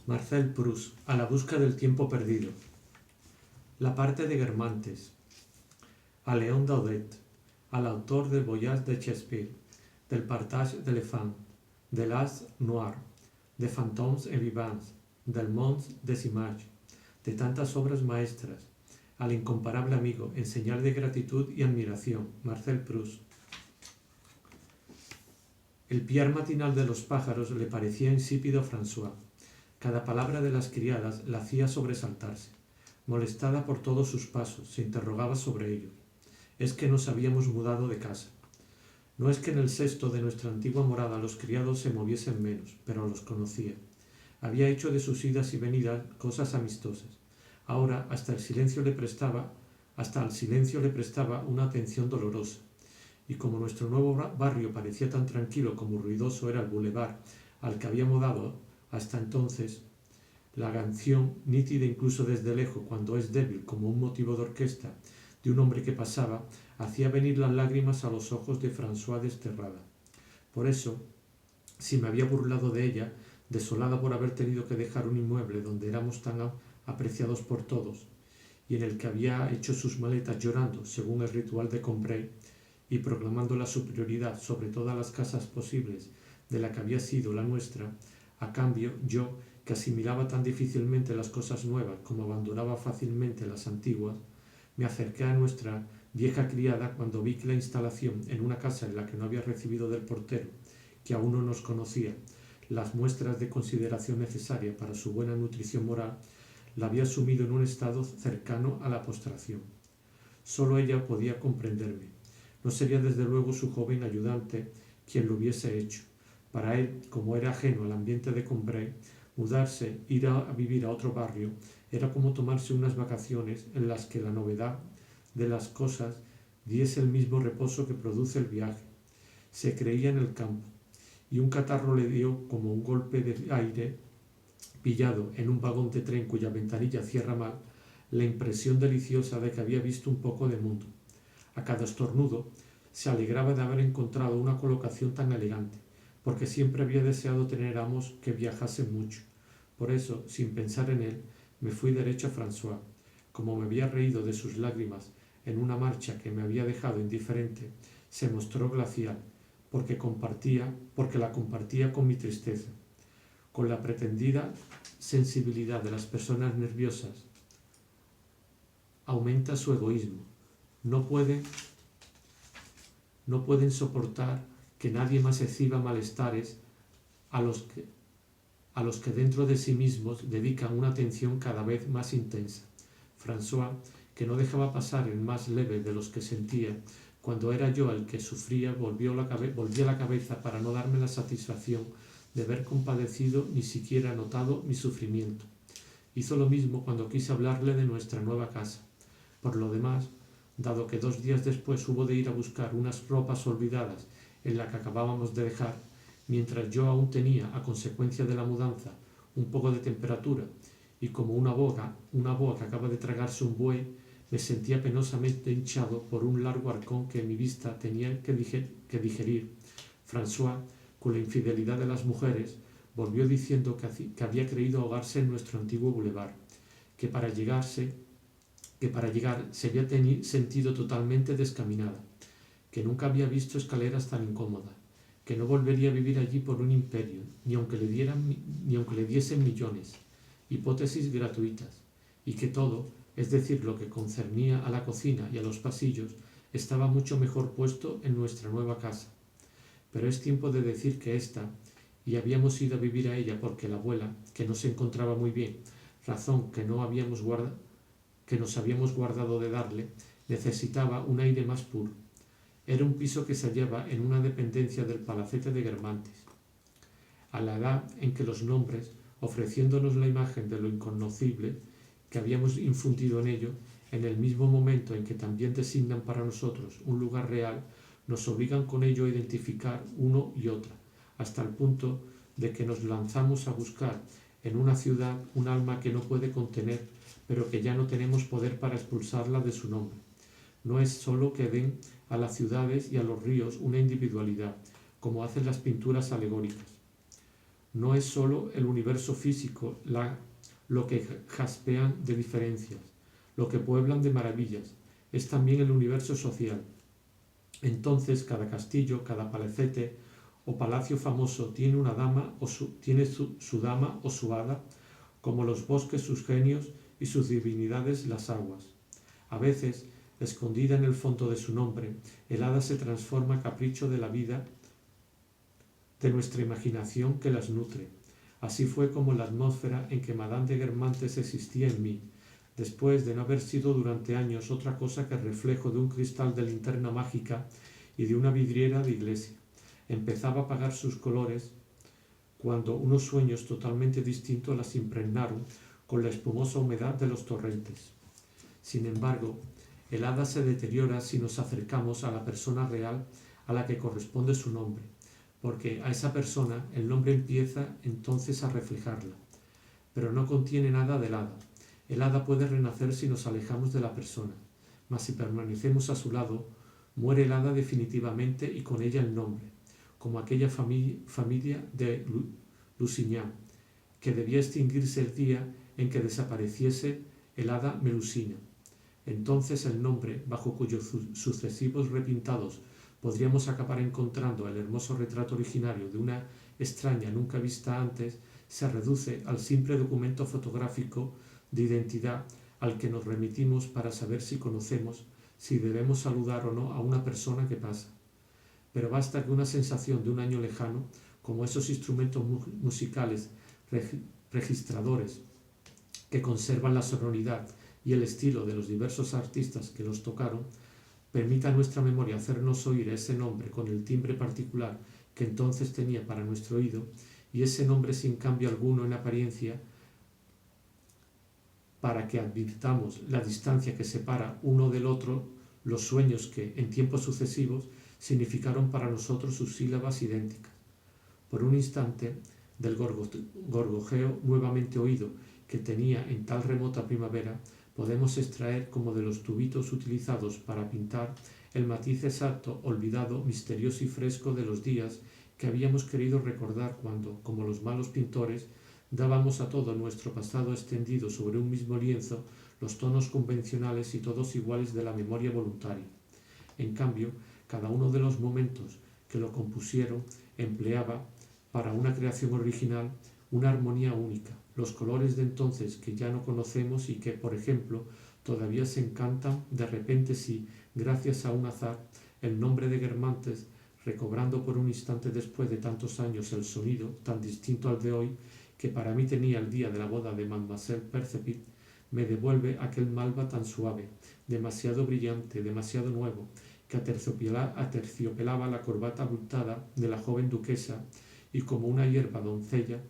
Marcel Proust, A la busca del tiempo perdido. La parte de Guermantes. A Léon Daudet, al autor del Voyage de Shakespeare, del Partage d'Éléphants, de l'As Noir, de Fantômes et Vivants, del Monde des Images, de tantas obras maestras, al incomparable amigo, en señal de gratitud y admiración, Marcel Proust. El piar matinal de los pájaros le parecía insípido a François. Cada palabra de las criadas la hacía sobresaltarse. Molestada por todos sus pasos, se interrogaba sobre ellos. Es que nos habíamos mudado de casa. No es que en el sexto de nuestra antigua morada los criados se moviesen menos, pero los conocía. Había hecho de sus idas y venidas cosas amistosas. Ahora hasta al silencio le prestaba una atención dolorosa. Y como nuestro nuevo barrio parecía tan tranquilo como ruidoso era el boulevard al que habíamos dado hasta entonces, la canción, nítida incluso desde lejos cuando es débil como un motivo de orquesta de un hombre que pasaba, hacía venir las lágrimas a los ojos de François desterrada. Por eso, si me había burlado de ella, desolada por haber tenido que dejar un inmueble donde éramos tan apreciados por todos, y en el que había hecho sus maletas llorando, según el ritual de Combray, y proclamando la superioridad sobre todas las casas posibles de la que había sido la nuestra, a cambio, yo, que asimilaba tan difícilmente las cosas nuevas como abandonaba fácilmente las antiguas, me acerqué a nuestra vieja criada cuando vi que la instalación en una casa en la que no había recibido del portero, que aún no nos conocía, las muestras de consideración necesaria para su buena nutrición moral, la había sumido en un estado cercano a la postración. Solo ella podía comprenderme. No sería desde luego su joven ayudante quien lo hubiese hecho. Para él, como era ajeno al ambiente de Combray, mudarse, ir a vivir a otro barrio, era como tomarse unas vacaciones en las que la novedad de las cosas diese el mismo reposo que produce el viaje. Se creía en el campo, y un catarro le dio como un golpe de aire pillado en un vagón de tren cuya ventanilla cierra mal, la impresión deliciosa de que había visto un poco de mundo. A cada estornudo se alegraba de haber encontrado una colocación tan elegante, porque siempre había deseado tener amos que viajasen mucho. Por eso, sin pensar en él, me fui derecho a François. Como me había reído de sus lágrimas en una marcha que me había dejado indiferente, se mostró glacial, porque la compartía con mi tristeza, con la pretendida sensibilidad de las personas nerviosas. Aumenta su egoísmo. No pueden soportar que nadie más exhiba malestares a los que dentro de sí mismos dedican una atención cada vez más intensa. François, que no dejaba pasar el más leve de los que sentía, cuando era yo el que sufría, volvía la cabeza para no darme la satisfacción de haber compadecido ni siquiera notado mi sufrimiento. Hizo lo mismo cuando quise hablarle de nuestra nueva casa. Por lo demás, dado que 2 días después hubo de ir a buscar unas ropas olvidadas en la que acabábamos de dejar, mientras yo aún tenía, a consecuencia de la mudanza, un poco de temperatura, y como una boa que acaba de tragarse un buey, me sentía penosamente hinchado por un largo arcón que mi vista tenía que digerir. François, con la infidelidad de las mujeres, volvió diciendo que había creído ahogarse en nuestro antiguo boulevard, que para llegar se había sentido totalmente descaminada, que nunca había visto escaleras tan incómodas, que no volvería a vivir allí por un imperio, ni aunque le diesen millones, hipótesis gratuitas, y que todo, es decir, lo que concernía a la cocina y a los pasillos, estaba mucho mejor puesto en nuestra nueva casa. Pero es tiempo de decir que y habíamos ido a vivir a ella porque la abuela, que no se encontraba muy bien, razón que nos habíamos guardado de darle, necesitaba un aire más puro. Era un piso que se hallaba en una dependencia del palacete de Guermantes. A la edad en que los nombres, ofreciéndonos la imagen de lo inconocible que habíamos infundido en ello, en el mismo momento en que también designan para nosotros un lugar real, nos obligan con ello a identificar uno y otra, hasta el punto de que nos lanzamos a buscar en una ciudad un alma que no puede contener, pero que ya no tenemos poder para expulsarla de su nombre. No es sólo que den a las ciudades y a los ríos una individualidad, como hacen las pinturas alegóricas. No es sólo el universo físico lo que jaspean de diferencias, lo que pueblan de maravillas, es también el universo social. Entonces cada castillo, cada palacete o palacio famoso tiene una dama o tiene su dama o su hada, como los bosques sus genios y sus divinidades las aguas. A veces, escondida en el fondo de su nombre, el hada se transforma capricho de la vida de nuestra imaginación que las nutre. Así fue como la atmósfera en que Madame de Guermantes existía en mí, después de no haber sido durante años otra cosa que el reflejo de un cristal de linterna mágica y de una vidriera de iglesia. Empezaba a apagar sus colores cuando unos sueños totalmente distintos las impregnaron con la espumosa humedad de los torrentes. Sin embargo, el hada se deteriora si nos acercamos a la persona real a la que corresponde su nombre, porque a esa persona el nombre empieza entonces a reflejarla, pero no contiene nada del hada. El hada puede renacer si nos alejamos de la persona, mas si permanecemos a su lado, muere el hada definitivamente y con ella el nombre, como aquella familia de Lusignan, que debía extinguirse el día en que desapareciese el hada Melusina. Entonces el nombre, bajo cuyos sucesivos repintados podríamos acabar encontrando el hermoso retrato originario de una extraña nunca vista antes, se reduce al simple documento fotográfico de identidad al que nos remitimos para saber si conocemos, si debemos saludar o no a una persona que pasa. Pero basta que una sensación de un año lejano, como esos instrumentos musicales registradores que conservan la sonoridad y el estilo de los diversos artistas que los tocaron, permita a nuestra memoria hacernos oír ese nombre con el timbre particular que entonces tenía para nuestro oído, y ese nombre sin cambio alguno en apariencia, para que advirtamos la distancia que separa uno del otro, los sueños que, en tiempos sucesivos, significaron para nosotros sus sílabas idénticas. Por un instante, del gorgojeo nuevamente oído que tenía en tal remota primavera, podemos extraer como de los tubitos utilizados para pintar el matiz exacto, olvidado, misterioso y fresco de los días que habíamos querido recordar cuando, como los malos pintores, dábamos a todo nuestro pasado extendido sobre un mismo lienzo los tonos convencionales y todos iguales de la memoria voluntaria. En cambio, cada uno de los momentos que lo compusieron empleaba, para una creación original, una armonía única, los colores de entonces que ya no conocemos y que, por ejemplo, todavía se encantan de repente si, gracias a un azar, el nombre de Guermantes, recobrando por un instante después de tantos años el sonido tan distinto al de hoy, que para mí tenía el día de la boda de Mademoiselle Percepit, me devuelve aquel malva tan suave, demasiado brillante, demasiado nuevo, que aterciopelaba la corbata abultada de la joven duquesa y como una hierba doncella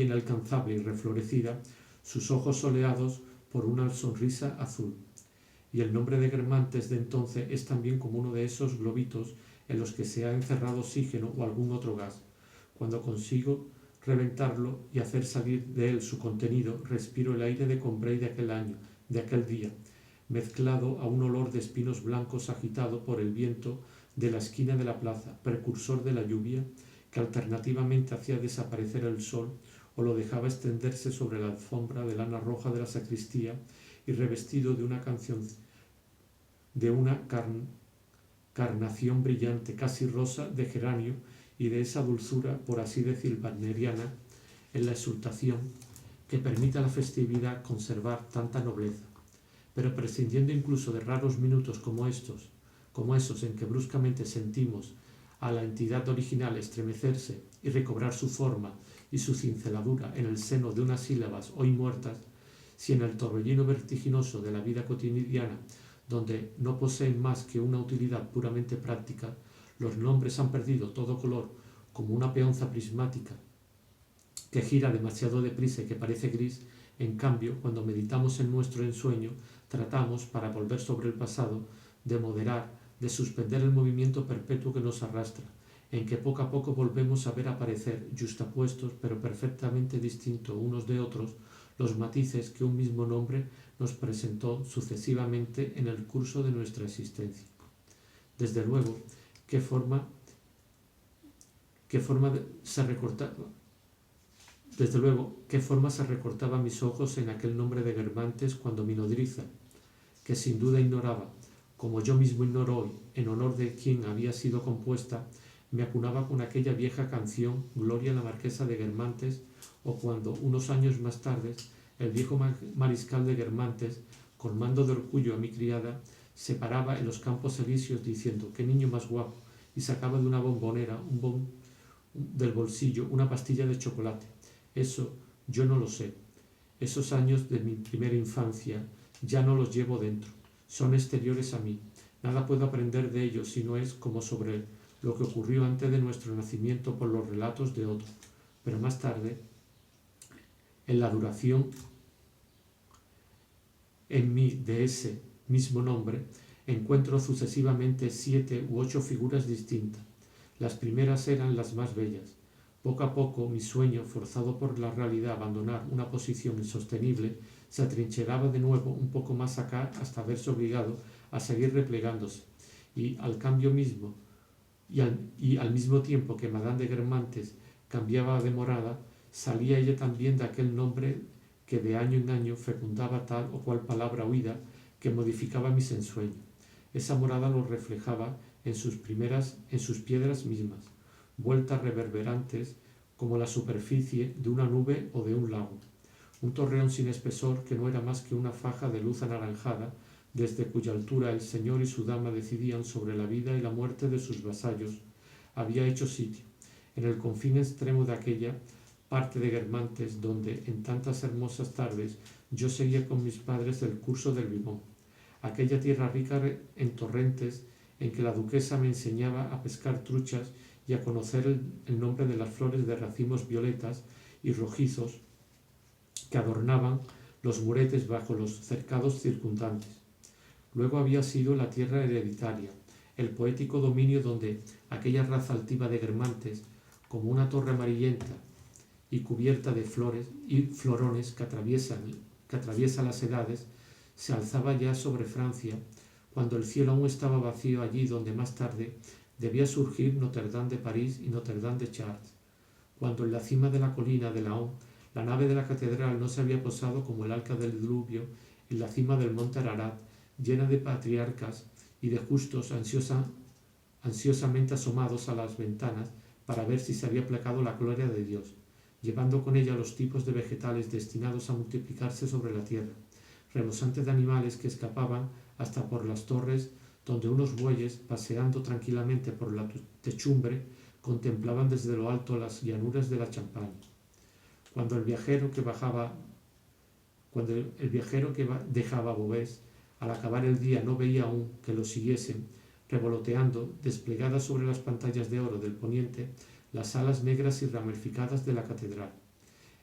inalcanzable y reflorecida, sus ojos soleados por una sonrisa azul. Y el nombre de Guermantes de entonces es también como uno de esos globitos en los que se ha encerrado oxígeno o algún otro gas. Cuando consigo reventarlo y hacer salir de él su contenido, respiro el aire de Combray de aquel año, de aquel día, mezclado a un olor de espinos blancos agitado por el viento de la esquina de la plaza, precursor de la lluvia, que alternativamente hacía desaparecer el sol o lo dejaba extenderse sobre la alfombra de lana roja de la sacristía y revestido de una carnación brillante, casi rosa, de geranio y de esa dulzura, por así decir, wagneriana, en la exultación que permite a la festividad conservar tanta nobleza. Pero prescindiendo incluso de raros minutos como esos en que bruscamente sentimos a la entidad original estremecerse y recobrar su forma y su cinceladura en el seno de unas sílabas hoy muertas, si en el torbellino vertiginoso de la vida cotidiana, donde no poseen más que una utilidad puramente práctica, los nombres han perdido todo color, como una peonza prismática que gira demasiado deprisa y que parece gris, en cambio, cuando meditamos en nuestro ensueño, tratamos, para volver sobre el pasado, de moderar, de suspender el movimiento perpetuo que nos arrastra, en que poco a poco volvemos a ver aparecer, yuxtapuestos pero perfectamente distintos unos de otros, los matices que un mismo nombre nos presentó sucesivamente en el curso de nuestra existencia. Desde luego, qué forma qué forma se recortaba, desde luego, qué forma se recortaban mis ojos en aquel nombre de Guermantes cuando mi nodriza, que sin duda ignoraba, como yo mismo ignoro hoy, en honor de quien había sido compuesta, me acunaba con aquella vieja canción Gloria a la marquesa de Guermantes, o cuando, unos años más tarde, el viejo mariscal de Guermantes, con mando de orgullo a mi criada, se paraba en los campos elíseos diciendo «¡Qué niño más guapo!» y sacaba de una bombonera del bolsillo una pastilla de chocolate. Eso yo no lo sé. Esos años de mi primera infancia ya no los llevo dentro. Son exteriores a mí. Nada puedo aprender de ellos si no es como sobre lo que ocurrió antes de nuestro nacimiento por los relatos de otros. Pero más tarde, en la duración en mí de ese mismo nombre, encuentro sucesivamente 7 u 8 figuras distintas. Las primeras eran las más bellas. Poco a poco mi sueño, forzado por la realidad a abandonar una posición insostenible, se atrincheraba de nuevo un poco más acá hasta verse obligado a seguir replegándose, y al mismo tiempo que Madame de Guermantes cambiaba de morada, salía ella también de aquel nombre que de año en año fecundaba tal o cual palabra oída que modificaba mis ensueños. Esa morada lo reflejaba en sus piedras mismas, vueltas reverberantes como la superficie de una nube o de un lago. Un torreón sin espesor que no era más que una faja de luz anaranjada, desde cuya altura el señor y su dama decidían sobre la vida y la muerte de sus vasallos, había hecho sitio, en el confín extremo de aquella parte de Guermantes donde, en tantas hermosas tardes, yo seguía con mis padres el curso del Vimont, aquella tierra rica en torrentes en que la duquesa me enseñaba a pescar truchas y a conocer el nombre de las flores de racimos violetas y rojizos que adornaban los muretes bajo los cercados circundantes. Luego había sido la tierra hereditaria, el poético dominio donde aquella raza altiva de Guermantes, como una torre amarillenta y cubierta de flores y florones que atraviesa las edades, se alzaba ya sobre Francia, cuando el cielo aún estaba vacío allí donde más tarde debía surgir Notre Dame de París y Notre Dame de Chartres, cuando en la cima de la colina de Laon la nave de la catedral no se había posado como el arca del diluvio en la cima del monte Ararat, llena de patriarcas y de justos ansiosamente asomados a las ventanas para ver si se había aplacado la gloria de Dios, llevando con ella los tipos de vegetales destinados a multiplicarse sobre la tierra, rebosantes de animales que escapaban hasta por las torres donde unos bueyes, paseando tranquilamente por la techumbre, contemplaban desde lo alto las llanuras de la Champaña. Cuando el viajero que dejaba Beauvais, al acabar el día no veía aún que lo siguiesen, revoloteando, desplegadas sobre las pantallas de oro del poniente, las alas negras y ramificadas de la catedral.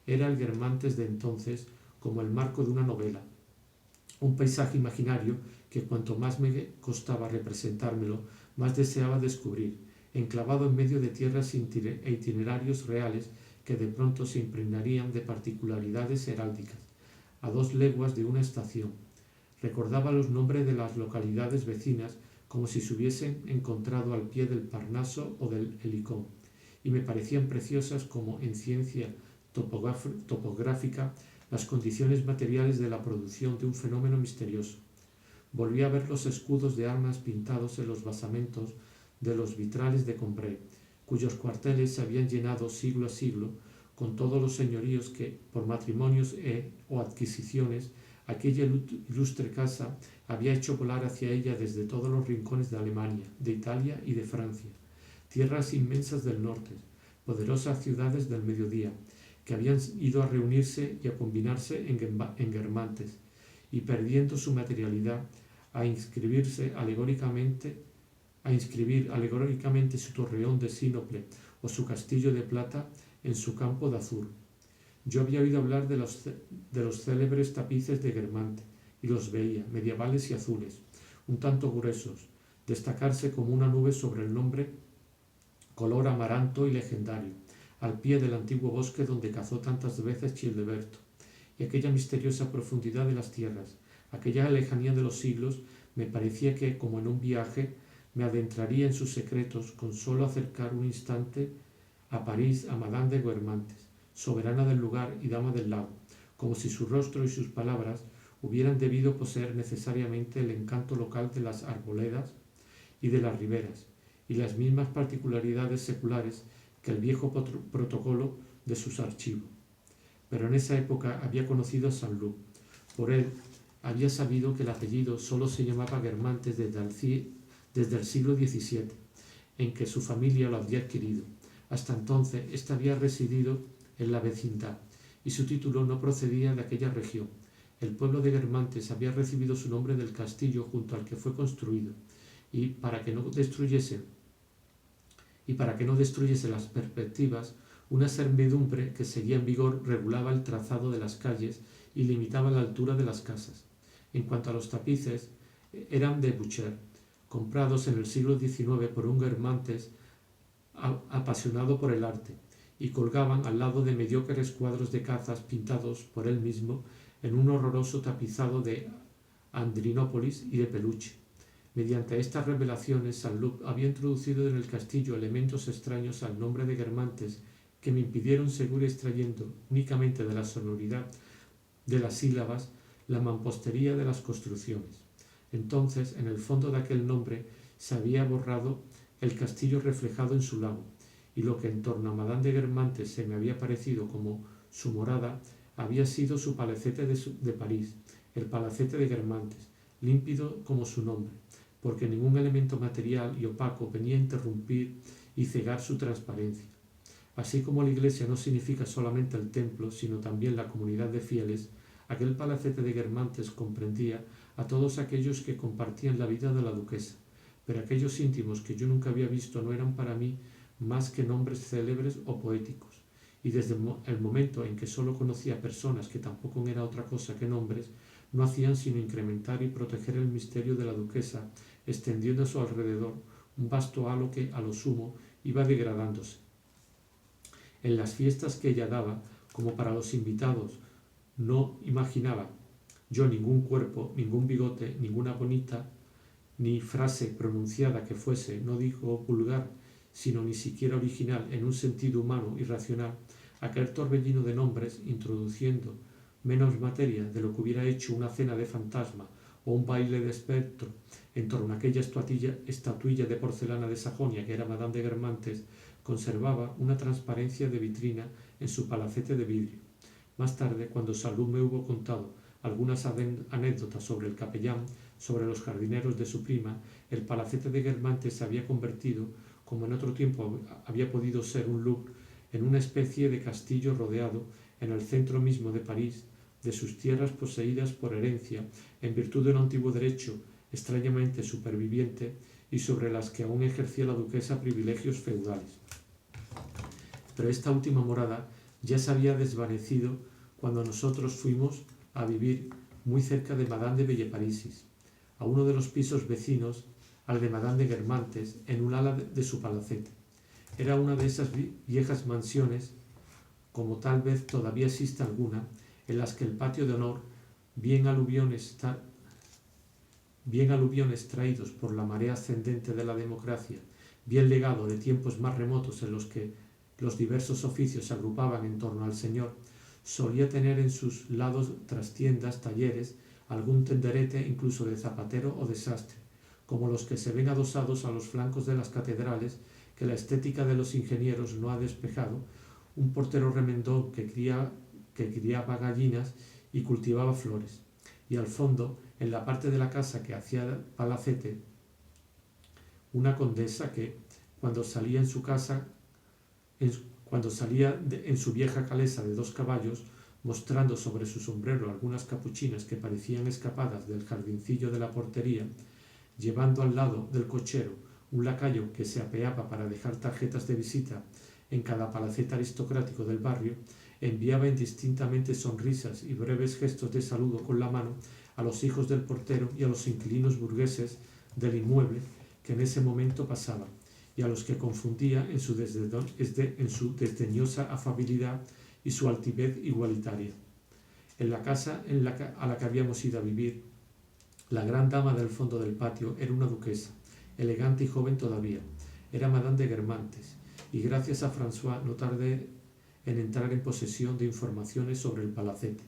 Era el Guermantes de entonces como el marco de una novela, un paisaje imaginario que cuanto más me costaba representármelo, más deseaba descubrir, enclavado en medio de tierras e itinerarios reales que de pronto se impregnarían de particularidades heráldicas, a 2 leguas de una estación. Recordaba los nombres de las localidades vecinas como si se hubiesen encontrado al pie del Parnaso o del Helicón, y me parecían preciosas como en ciencia topográfica las condiciones materiales de la producción de un fenómeno misterioso. Volví a ver los escudos de armas pintados en los basamentos de los vitrales de Combray, cuyos cuarteles se habían llenado siglo a siglo con todos los señoríos que, por matrimonios o adquisiciones, aquella ilustre casa había hecho volar hacia ella desde todos los rincones de Alemania, de Italia y de Francia, tierras inmensas del norte, poderosas ciudades del mediodía, que habían ido a reunirse y a combinarse en Guermantes, y perdiendo su materialidad, a inscribir alegóricamente su torreón de sínople o su castillo de plata en su campo de azur. Yo había oído hablar de los célebres tapices de Guermantes y los veía, medievales y azules, un tanto gruesos, destacarse como una nube sobre el nombre color amaranto y legendario, al pie del antiguo bosque donde cazó tantas veces Childeberto, y aquella misteriosa profundidad de las tierras, aquella lejanía de los siglos, me parecía que, como en un viaje, me adentraría en sus secretos con solo acercar un instante a París a Madame de Guermantes, soberana del lugar y dama del lago, como si su rostro y sus palabras hubieran debido poseer necesariamente el encanto local de las arboledas y de las riberas, y las mismas particularidades seculares que el viejo protocolo de sus archivos. Pero en esa época había conocido a Saint-Loup. Por él había sabido que el apellido solo se llamaba Guermantes desde el siglo XVII, en que su familia lo había adquirido. Hasta entonces, éste había residido en la vecindad, y su título no procedía de aquella región. El pueblo de Guermantes había recibido su nombre del castillo junto al que fue construido, y para que no destruyese las perspectivas, una servidumbre que seguía en vigor regulaba el trazado de las calles y limitaba la altura de las casas. En cuanto a los tapices, eran de Boucher, comprados en el siglo XIX por un Guermantes apasionado por el arte, y colgaban al lado de mediocres cuadros de cazas pintados por él mismo en un horroroso tapizado de Andrinópolis y de peluche. Mediante estas revelaciones, Saint-Loup había introducido en el castillo elementos extraños al nombre de Guermantes que me impidieron seguir extrayendo únicamente de la sonoridad de las sílabas la mampostería de las construcciones. Entonces, en el fondo de aquel nombre se había borrado el castillo reflejado en su lago, y lo que en torno a Madame de Guermantes se me había parecido como su morada había sido su palacete de París, el palacete de Guermantes, límpido como su nombre, porque ningún elemento material y opaco venía a interrumpir y cegar su transparencia. Así como la iglesia no significa solamente el templo, sino también la comunidad de fieles, aquel palacete de Guermantes comprendía a todos aquellos que compartían la vida de la duquesa, pero aquellos íntimos que yo nunca había visto no eran para mí más que nombres célebres o poéticos, y desde el momento en que solo conocía personas que tampoco eran otra cosa que nombres, no hacían sino incrementar y proteger el misterio de la duquesa, extendiendo a su alrededor un vasto halo que, a lo sumo, iba degradándose. En las fiestas que ella daba, como para los invitados, no imaginaba yo ningún cuerpo, ningún bigote, ninguna bonita, ni frase pronunciada que fuese, no digo vulgar, sino ni siquiera original en un sentido humano y racional, aquel torbellino de nombres, introduciendo menos materia de lo que hubiera hecho una cena de fantasma o un baile de espectro en torno a aquella estatuilla de porcelana de Sajonia que era Madame de Guermantes, conservaba una transparencia de vitrina en su palacete de vidrio. Más tarde, cuando Saint-Loup me hubo contado algunas anécdotas sobre el capellán, sobre los jardineros de su prima, el palacete de Guermantes se había convertido, como en otro tiempo había podido ser un Louvre, en una especie de castillo rodeado, en el centro mismo de París, de sus tierras poseídas por herencia, en virtud de un antiguo derecho extrañamente superviviente y sobre las que aún ejercía la duquesa privilegios feudales. Pero esta última morada ya se había desvanecido cuando nosotros fuimos a vivir muy cerca de Madame de Villeparisis, a uno de los pisos vecinos al de Madame de Guermantes, en un ala de su palacete. Era una de esas viejas mansiones, como tal vez todavía exista alguna, en las que el patio de honor, bien aluviones traídos por la marea ascendente de la democracia, bien legado de tiempos más remotos en los que los diversos oficios se agrupaban en torno al señor, solía tener en sus lados trastiendas, talleres, algún tenderete incluso de zapatero o de sastre, como los que se ven adosados a los flancos de las catedrales que la estética de los ingenieros no ha despejado, un portero remendón que criaba gallinas y cultivaba flores, y al fondo, en la parte de la casa que hacía palacete, una condesa que, cuando salía en su vieja calesa de 2 caballos, mostrando sobre su sombrero algunas capuchinas que parecían escapadas del jardincillo de la portería, llevando al lado del cochero un lacayo que se apeaba para dejar tarjetas de visita en cada palacete aristocrático del barrio, enviaba indistintamente sonrisas y breves gestos de saludo con la mano a los hijos del portero y a los inquilinos burgueses del inmueble que en ese momento pasaban, y a los que confundía en su desdeñosa afabilidad y su altivez igualitaria. En la casa a la que habíamos ido a vivir, la gran dama del fondo del patio era una duquesa, elegante y joven todavía. Era Madame de Guermantes, y gracias a François no tardé en entrar en posesión de informaciones sobre el palacete,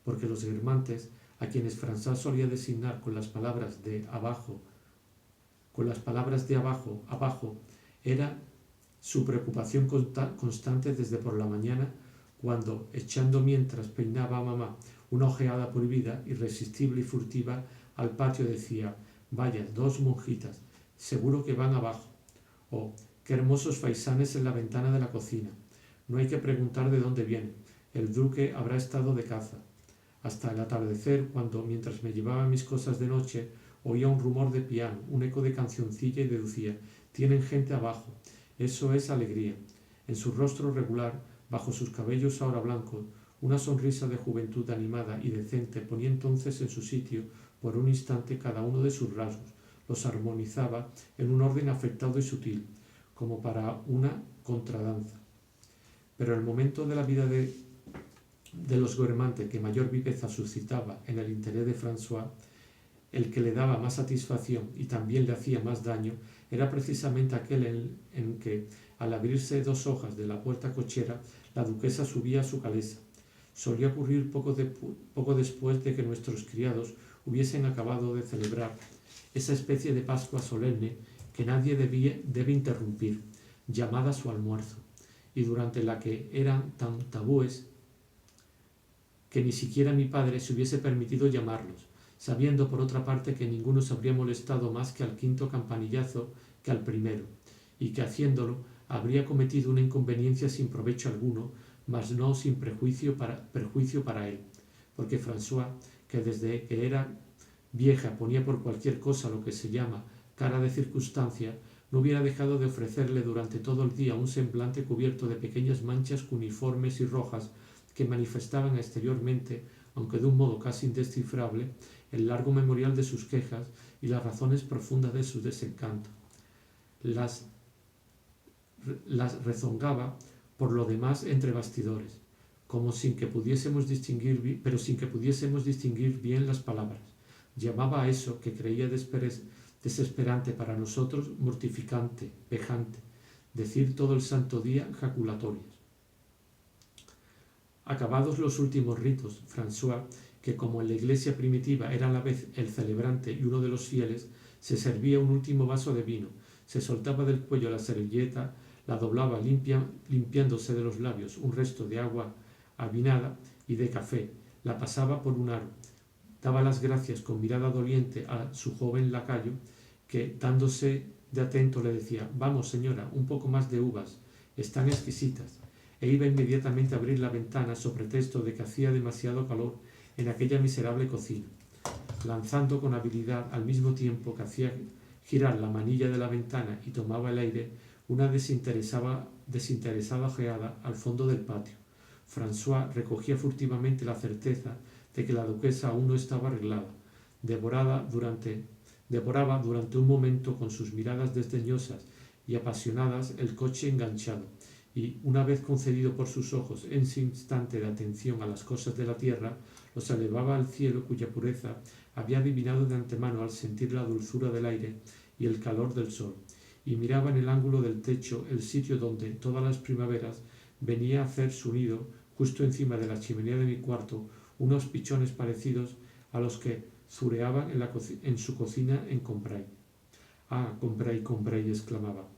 porque los guermantes, a quienes François solía designar con las palabras de abajo, abajo, era su preocupación constante desde por la mañana, cuando, echando mientras peinaba a mamá una ojeada prohibida, irresistible y furtiva, al patio decía: «Vaya, 2 monjitas, seguro que van abajo», o «Qué hermosos faisanes en la ventana de la cocina, no hay que preguntar de dónde vienen, el duque habrá estado de caza». Hasta el atardecer, cuando, mientras me llevaba mis cosas de noche, oía un rumor de piano, un eco de cancioncilla y deducía: «Tienen gente abajo, eso es alegría». En su rostro regular, bajo sus cabellos ahora blancos, una sonrisa de juventud animada y decente ponía entonces en su sitio por un instante cada uno de sus rasgos, los armonizaba en un orden afectado y sutil, como para una contradanza. Pero el momento de la vida de los Guermantes que mayor viveza suscitaba en el interés de François, el que le daba más satisfacción y también le hacía más daño, era precisamente aquel en que, al abrirse 2 hojas de la puerta cochera, la duquesa subía a su calesa. Solía ocurrir poco después de que nuestros criados hubiesen acabado de celebrar esa especie de Pascua solemne que nadie debe interrumpir, llamada su almuerzo, y durante la que eran tan tabúes que ni siquiera mi padre se hubiese permitido llamarlos, sabiendo por otra parte que ninguno se habría molestado más que al 5.º campanillazo que al primero, y que haciéndolo habría cometido una inconveniencia sin provecho alguno, mas no sin perjuicio para él, porque François, que desde que era vieja ponía por cualquier cosa lo que se llama cara de circunstancia, no hubiera dejado de ofrecerle durante todo el día un semblante cubierto de pequeñas manchas cuneiformes y rojas que manifestaban exteriormente, aunque de un modo casi indescifrable, el largo memorial de sus quejas y las razones profundas de su desencanto. Las rezongaba por lo demás entre bastidores, como sin que pudiésemos distinguir bien las palabras. Llamaba a eso que creía desesperante para nosotros mortificante, vejante, decir todo el santo día jaculatorias. Acabados los últimos ritos, François, que como en la iglesia primitiva era a la vez el celebrante y uno de los fieles, se servía un último vaso de vino, se soltaba del cuello la servilleta, la doblaba limpiándose de los labios un resto de agua avinada y de café, la pasaba por un aro, daba las gracias con mirada doliente a su joven lacayo, que, dándose de atento, le decía: «Vamos, señora, un poco más de uvas, están exquisitas», e iba inmediatamente a abrir la ventana sobre pretexto de que hacía demasiado calor en aquella miserable cocina, lanzando con habilidad, al mismo tiempo que hacía girar la manilla de la ventana y tomaba el aire, una desinteresada ojeada al fondo del patio. François recogía furtivamente la certeza de que la duquesa aún no estaba arreglada, devoraba durante un momento con sus miradas desdeñosas y apasionadas el coche enganchado, y, una vez concedido por sus ojos ese instante de atención a las cosas de la tierra, los elevaba al cielo cuya pureza había adivinado de antemano al sentir la dulzura del aire y el calor del sol, y miraba en el ángulo del techo el sitio donde, todas las primaveras, venía a hacer su nido, justo encima de la chimenea de mi cuarto, unos pichones parecidos a los que zureaban en su cocina en Combray. «Ah, Combray», exclamaba,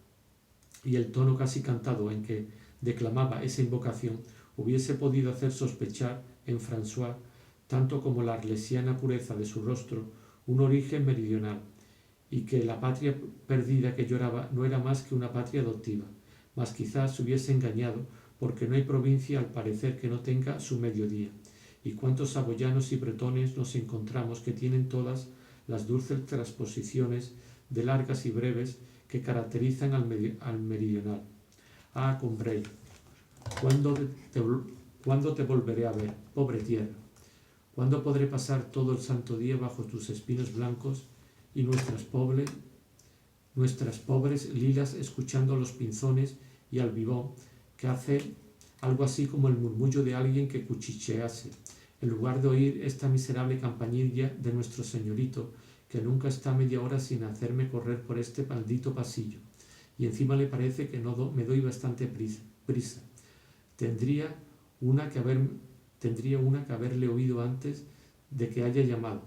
y el tono casi cantado en que declamaba esa invocación hubiese podido hacer sospechar en François, tanto como la arlesiana pureza de su rostro, un origen meridional, y que la patria perdida que lloraba no era más que una patria adoptiva, mas quizás se hubiese engañado, porque no hay provincia al parecer que no tenga su mediodía, y cuántos saboyanos y bretones nos encontramos que tienen todas las dulces transposiciones de largas y breves que caracterizan al meridional. «Ah, Combray, ¿cuándo te volveré a ver, pobre tierra? ¿Cuándo podré pasar todo el santo día bajo tus espinos blancos y nuestras pobres lilas escuchando los pinzones y al vivón, que hace algo así como el murmullo de alguien que cuchichease, en lugar de oír esta miserable campanilla de nuestro señorito, que nunca está media hora sin hacerme correr por este maldito pasillo, y encima le parece que me doy bastante prisa. Tendría una que haberle oído antes de que haya llamado,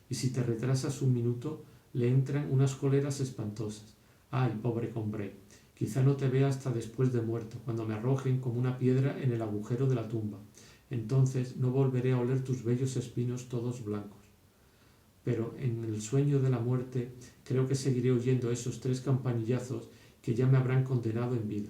y si te retrasas un minuto le entran unas cóleras espantosas. ¡Ay, pobre Combray! Quizá no te vea hasta después de muerto, cuando me arrojen como una piedra en el agujero de la tumba. Entonces no volveré a oler tus bellos espinos todos blancos. Pero en el sueño de la muerte creo que seguiré oyendo esos 3 campanillazos que ya me habrán condenado en vida.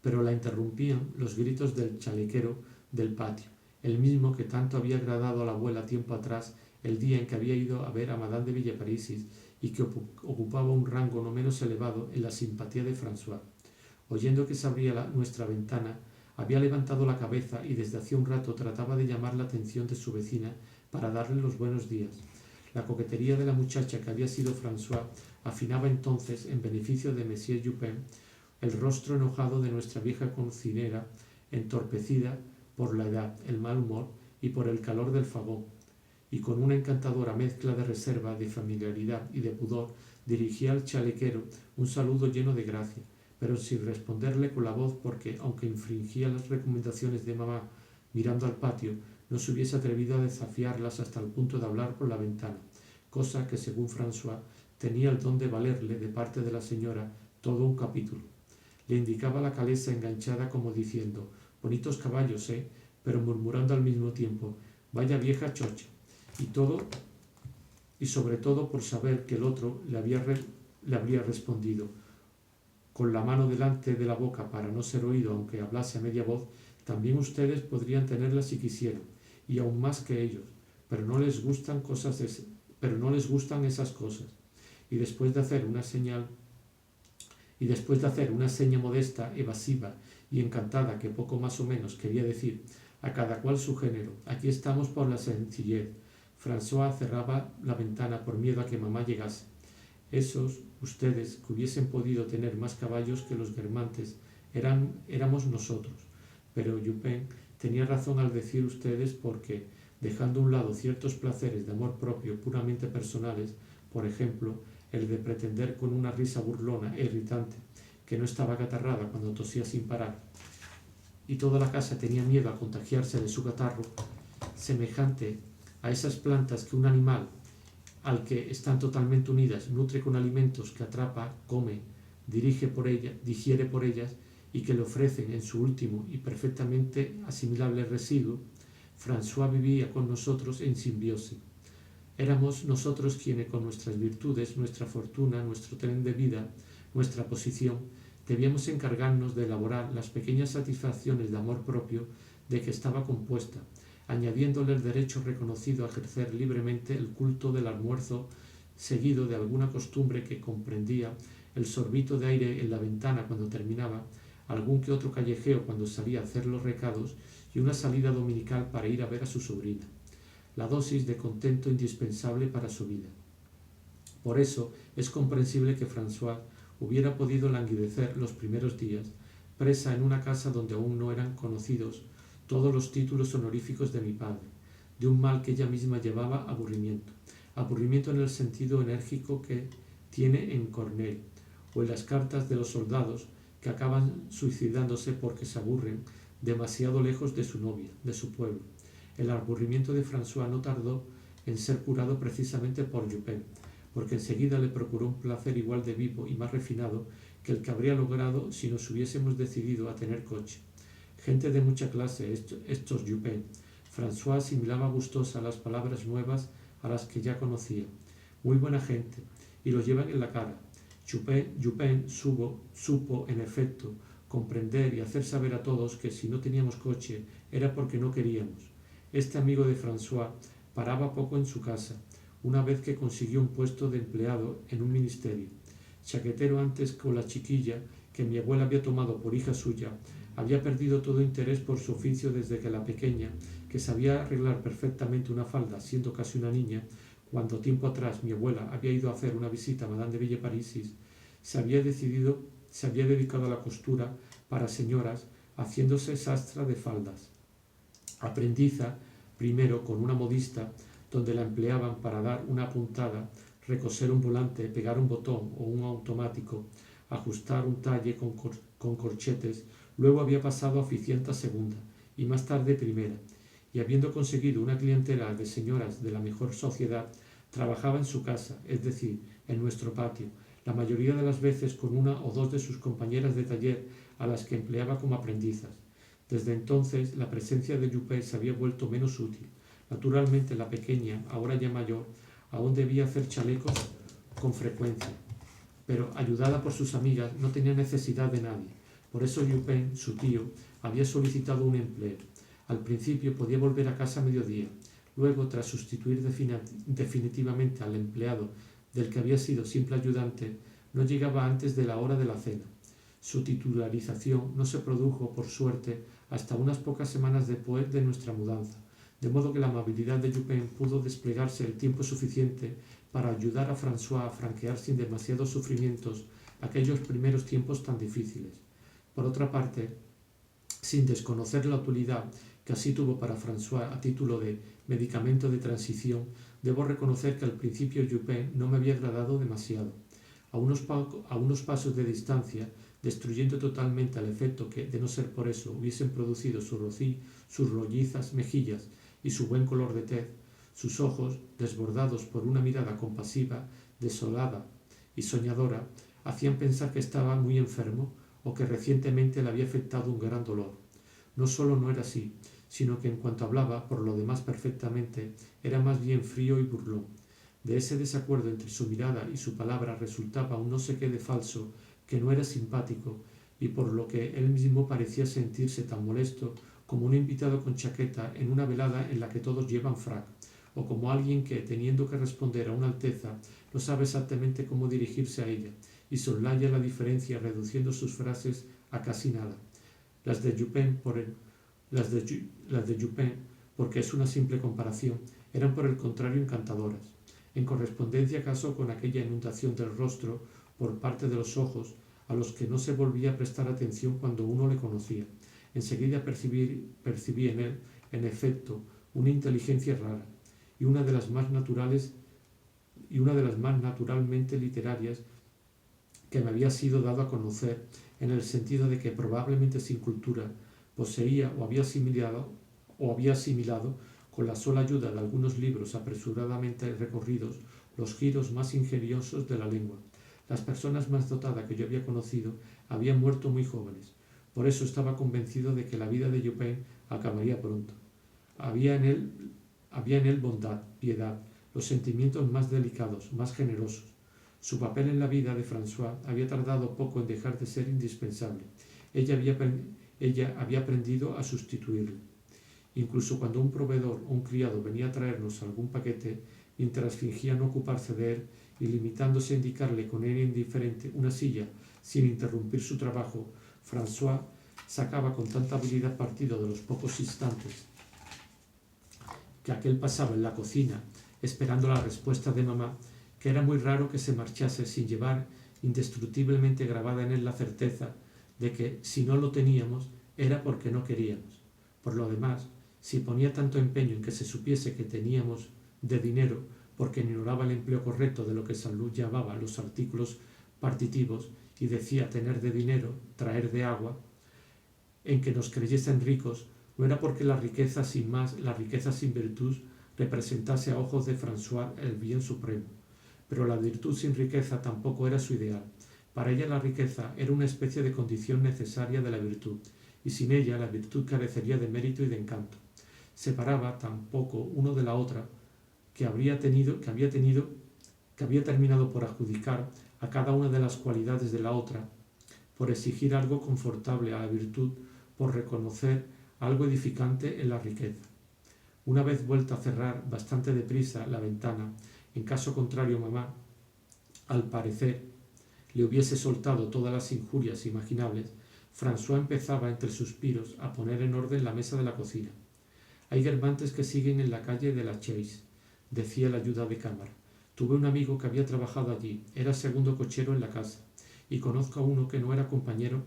Pero la interrumpían los gritos del chalequero del patio, el mismo que tanto había agradado a la abuela tiempo atrás, el día en que había ido a ver a Madame de Villeparisis y que ocupaba un rango no menos elevado en la simpatía de François. Oyendo que se abría nuestra ventana, había levantado la cabeza y desde hacía un rato trataba de llamar la atención de su vecina para darle los buenos días. La coquetería de la muchacha que había sido François afinaba entonces, en beneficio de Monsieur Dupin, el rostro enojado de nuestra vieja cocinera, entorpecida por la edad, el mal humor y por el calor del fagot, y con una encantadora mezcla de reserva, de familiaridad y de pudor, dirigía al chalequero un saludo lleno de gracia, pero sin responderle con la voz porque, aunque infringía las recomendaciones de mamá mirando al patio, no se hubiese atrevido a desafiarlas hasta el punto de hablar por la ventana, cosa que, según François, tenía el don de valerle, de parte de la señora, todo un capítulo. Le indicaba la calesa enganchada como diciendo, bonitos caballos, pero murmurando al mismo tiempo, vaya vieja chocha, y sobre todo por saber que el otro le habría respondido, con la mano delante de la boca para no ser oído aunque hablase a media voz, también ustedes podrían tenerla si quisieran, y aún más que ellos, pero no les gustan esas cosas. Y después de hacer una seña modesta, evasiva y encantada que poco más o menos quería decir, a cada cual su género, aquí estamos por la sencillez. François cerraba la ventana por miedo a que mamá llegase. Ustedes que hubiesen podido tener más caballos que los guermantes, éramos nosotros. Pero Dupin tenía razón al decir ustedes porque, dejando a un lado ciertos placeres de amor propio puramente personales, por ejemplo, el de pretender con una risa burlona e irritante que no estaba catarrada cuando tosía sin parar, y toda la casa tenía miedo a contagiarse de su catarro, semejante a esas plantas que un animal al que están totalmente unidas nutre con alimentos que atrapa, come, digiere por ellas y que le ofrecen en su último y perfectamente asimilable residuo, François vivía con nosotros en simbiosis. Éramos nosotros quienes con nuestras virtudes, nuestra fortuna, nuestro tren de vida, nuestra posición, debíamos encargarnos de elaborar las pequeñas satisfacciones de amor propio de que estaba compuesta, añadiéndole el derecho reconocido a ejercer libremente el culto del almuerzo, seguido de alguna costumbre que comprendía el sorbito de aire en la ventana cuando terminaba, algún que otro callejeo cuando salía a hacer los recados y una salida dominical para ir a ver a su sobrina, la dosis de contento indispensable para su vida. Por eso es comprensible que François hubiera podido languidecer los primeros días, presa en una casa donde aún no eran conocidos todos los títulos honoríficos de mi padre, de un mal que ella misma llevaba aburrimiento en el sentido enérgico que tiene en Corneille, o en las cartas de los soldados que acaban suicidándose porque se aburren demasiado lejos de su novia, de su pueblo. El aburrimiento de François no tardó en ser curado precisamente por Dupin, porque enseguida le procuró un placer igual de vivo y más refinado que el que habría logrado si nos hubiésemos decidido a tener coche. Gente de mucha clase, estos Dupin. François asimilaba gustosa las palabras nuevas a las que ya conocía. Muy buena gente, y lo llevan en la cara. Dupin supo, en efecto, comprender y hacer saber a todos que si no teníamos coche era porque no queríamos. Este amigo de François paraba poco en su casa, una vez que consiguió un puesto de empleado en un ministerio. Chaquetero antes con la chiquilla, que mi abuela había tomado por hija suya, había perdido todo interés por su oficio desde que la pequeña, que sabía arreglar perfectamente una falda siendo casi una niña, cuando tiempo atrás mi abuela había ido a hacer una visita a Madame de Villeparisis, se había dedicado a la costura para señoras, haciéndose sastra de faldas. Aprendiza, primero con una modista, donde la empleaban para dar una puntada, recoser un volante, pegar un botón o un automático, ajustar un talle con corchetes, luego había pasado a oficianta segunda y más tarde primera, y habiendo conseguido una clientela de señoras de la mejor sociedad, trabajaba en su casa, es decir, en nuestro patio, la mayoría de las veces con una o dos de sus compañeras de taller a las que empleaba como aprendizas. Desde entonces la presencia de Yuppé se había vuelto menos útil. Naturalmente la pequeña, ahora ya mayor, aún debía hacer chalecos con frecuencia, pero ayudada por sus amigas no tenía necesidad de nadie. Por eso Yuppé, su tío, había solicitado un empleo. Al principio podía volver a casa a mediodía. Luego, tras sustituir definitivamente al empleado del que había sido simple ayudante, no llegaba antes de la hora de la cena. Su titularización no se produjo, por suerte, hasta unas pocas semanas después de nuestra mudanza, de modo que la amabilidad de Yuppé pudo desplegarse el tiempo suficiente para ayudar a François a franquear sin demasiados sufrimientos aquellos primeros tiempos tan difíciles. Por otra parte, sin desconocer la utilidad que así tuvo para François a título de medicamento de transición, debo reconocer que al principio Yuppé no me había agradado demasiado. A unos pasos de distancia, destruyendo totalmente el efecto que, de no ser por eso, hubiesen producido sus rollizas mejillas y su buen color de tez, sus ojos, desbordados por una mirada compasiva, desolada y soñadora, hacían pensar que estaba muy enfermo o que recientemente le había afectado un gran dolor. No solo no era así, sino que en cuanto hablaba, por lo demás perfectamente, era más bien frío y burlón. De ese desacuerdo entre su mirada y su palabra resultaba un no sé qué de falso que no era simpático y por lo que él mismo parecía sentirse tan molesto como un invitado con chaqueta en una velada en la que todos llevan frac, o como alguien que, teniendo que responder a una alteza, no sabe exactamente cómo dirigirse a ella y soslaya la diferencia reduciendo sus frases a casi nada. Las de Yuppé, porque es una simple comparación, eran por el contrario encantadoras. En correspondencia acaso con aquella inundación del rostro por parte de los ojos, a los que no se volvía a prestar atención cuando uno le conocía. Enseguida percibí en él, en efecto, una inteligencia rara, y una de las más naturalmente literarias que me había sido dado a conocer, en el sentido de que probablemente sin cultura poseía o había asimilado con la sola ayuda de algunos libros apresuradamente recorridos los giros más ingeniosos de la lengua. Las personas más dotadas que yo había conocido habían muerto muy jóvenes. Por eso estaba convencido de que la vida de Yuppé acabaría pronto. Había en él bondad, piedad, los sentimientos más delicados, más generosos. Su papel en la vida de François había tardado poco en dejar de ser indispensable. Ella había aprendido a sustituirlo. Incluso cuando un proveedor o un criado venía a traernos algún paquete, mientras fingía no ocuparse de él y limitándose a indicarle con aire indiferente una silla sin interrumpir su trabajo, François sacaba con tanta habilidad partido de los pocos instantes que aquel pasaba en la cocina esperando la respuesta de mamá, que era muy raro que se marchase sin llevar indestructiblemente grabada en él la certeza de que si no lo teníamos era porque no queríamos. Por lo demás, si ponía tanto empeño en que se supiese que teníamos de dinero porque ignoraba el empleo correcto de lo que Saint Loup llamaba los artículos partitivos y decía tener de dinero, traer de agua, en que nos creyesen ricos, no era porque la riqueza sin más, la riqueza sin virtud, representase a ojos de François el bien supremo. Pero la virtud sin riqueza tampoco era su ideal. Para ella la riqueza era una especie de condición necesaria de la virtud, y sin ella la virtud carecería de mérito y de encanto. Separaba tampoco uno de la otra, que había terminado por adjudicar a cada una de las cualidades de la otra, por exigir algo confortable a la virtud, por reconocer algo edificante en la riqueza. Una vez vuelta a cerrar bastante deprisa la ventana, en caso contrario mamá, al parecer, le hubiese soltado todas las injurias imaginables, François empezaba entre suspiros a poner en orden la mesa de la cocina. Hay guermantes que siguen en la calle de la Chaise, decía el ayuda de cámara. Tuve un amigo que había trabajado allí, era segundo cochero en la casa, y conozco a uno que no era compañero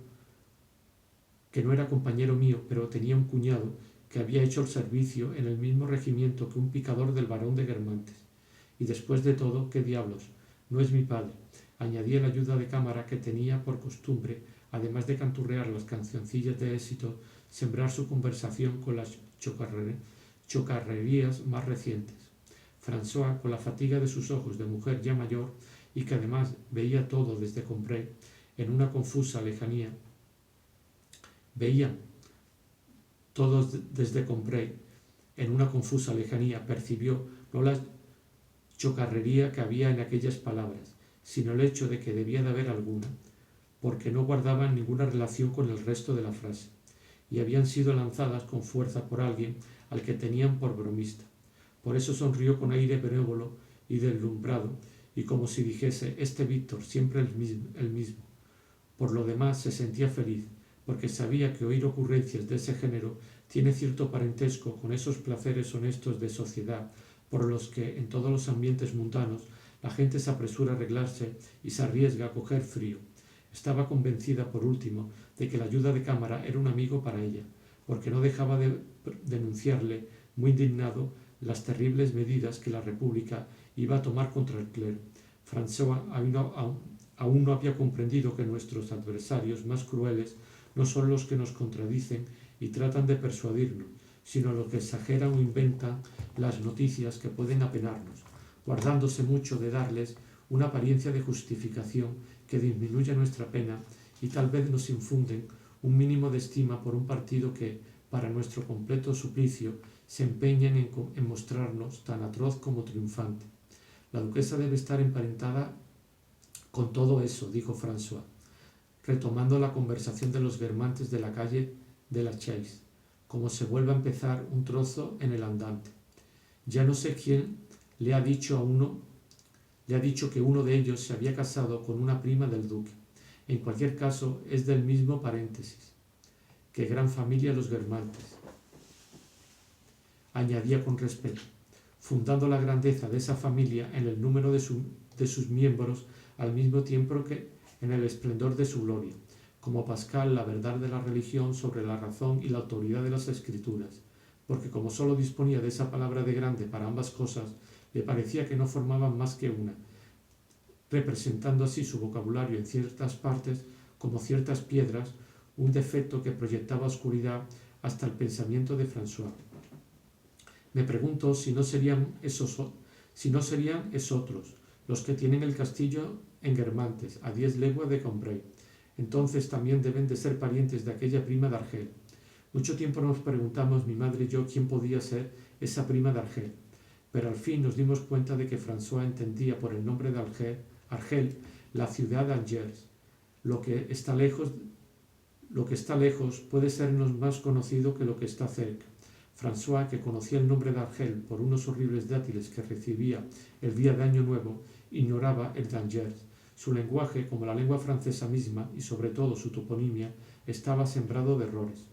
mío, pero tenía un cuñado que había hecho el servicio en el mismo regimiento que un picador del barón de Guermantes. Y después de todo, ¿qué diablos? No es mi padre. Añadía la ayuda de cámara que tenía por costumbre, además de canturrear las cancioncillas de éxito, sembrar su conversación con las chocarrerías más recientes. François, con la fatiga de sus ojos de mujer ya mayor y que además veía todo desde Combray en una confusa lejanía, percibió no la chocarrería que había en aquellas palabras, sino el hecho de que debía de haber alguna, porque no guardaban ninguna relación con el resto de la frase, y habían sido lanzadas con fuerza por alguien al que tenían por bromista. Por eso sonrió con aire benévolo y deslumbrado, y como si dijese: este Víctor, siempre el mismo. Por lo demás se sentía feliz, porque sabía que oír ocurrencias de ese género tiene cierto parentesco con esos placeres honestos de sociedad, por los que en todos los ambientes mundanos la gente se apresura a arreglarse y se arriesga a coger frío. Estaba convencida, por último, de que la ayuda de cámara era un amigo para ella, porque no dejaba de denunciarle, muy indignado, las terribles medidas que la República iba a tomar contra el clero. François aún no había comprendido que nuestros adversarios más crueles no son los que nos contradicen y tratan de persuadirnos, sino los que exageran o inventan las noticias que pueden apenarnos, guardándose mucho de darles una apariencia de justificación que disminuya nuestra pena y tal vez nos infunden un mínimo de estima por un partido que, para nuestro completo suplicio, se empeñan en mostrarnos tan atroz como triunfante. La duquesa debe estar emparentada con todo eso, dijo François, retomando la conversación de los guermantes de la calle de la Chaise, como se vuelve a empezar un trozo en el andante. Ya no sé quién le ha dicho que uno de ellos se había casado con una prima del duque. En cualquier caso, es del mismo paréntesis. Qué gran familia los guermantes, añadía con respeto, fundando la grandeza de esa familia en el número de sus miembros al mismo tiempo que en el esplendor de su gloria, como Pascal la verdad de la religión sobre la razón y la autoridad de las escrituras, porque como sólo disponía de esa palabra de grande para ambas cosas, le parecía que no formaban más que una, representando así su vocabulario en ciertas partes como ciertas piedras, un defecto que proyectaba oscuridad hasta el pensamiento de François. Me pregunto si no serían esotros los que tienen el castillo en Guermantes, a 10 leguas de Combray. Entonces también deben de ser parientes de aquella prima de Argel. Mucho tiempo nos preguntamos, mi madre y yo, quién podía ser esa prima de Argel, pero al fin nos dimos cuenta de que François entendía por el nombre de Argel la ciudad de Angers. Lo que está lejos puede sernos más conocido que lo que está cerca. François, que conocía el nombre de Argel por unos horribles dátiles que recibía el día de Año Nuevo, ignoraba el de Angers. Su lenguaje, como la lengua francesa misma, y sobre todo su toponimia, estaba sembrado de errores.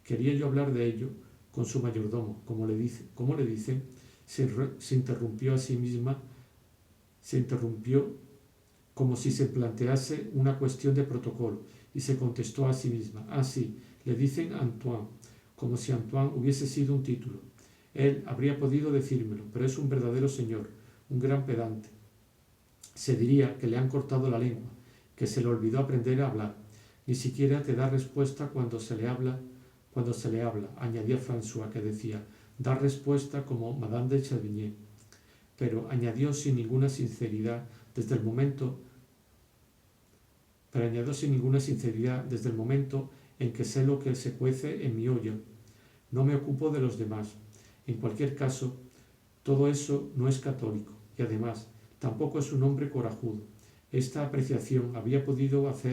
Quería yo hablar de ello con su mayordomo. ¿Cómo le dicen? Se interrumpió a sí misma, como si se plantease una cuestión de protocolo, y se contestó a sí misma: ah, sí, le dicen Antoine, como si Antoine hubiese sido un título. Él habría podido decírmelo, pero es un verdadero señor, un gran pedante. Se diría que le han cortado la lengua, que se le olvidó aprender a hablar. Ni siquiera te da respuesta cuando se le habla, añadía François, que decía: da respuesta como Madame de Chavigny. Pero añadió sin ninguna sinceridad desde el momento en que sé lo que se cuece en mi olla. No me ocupo de los demás. En cualquier caso, todo eso no es católico, y además tampoco es un hombre corajudo. Esta apreciación había podido hacer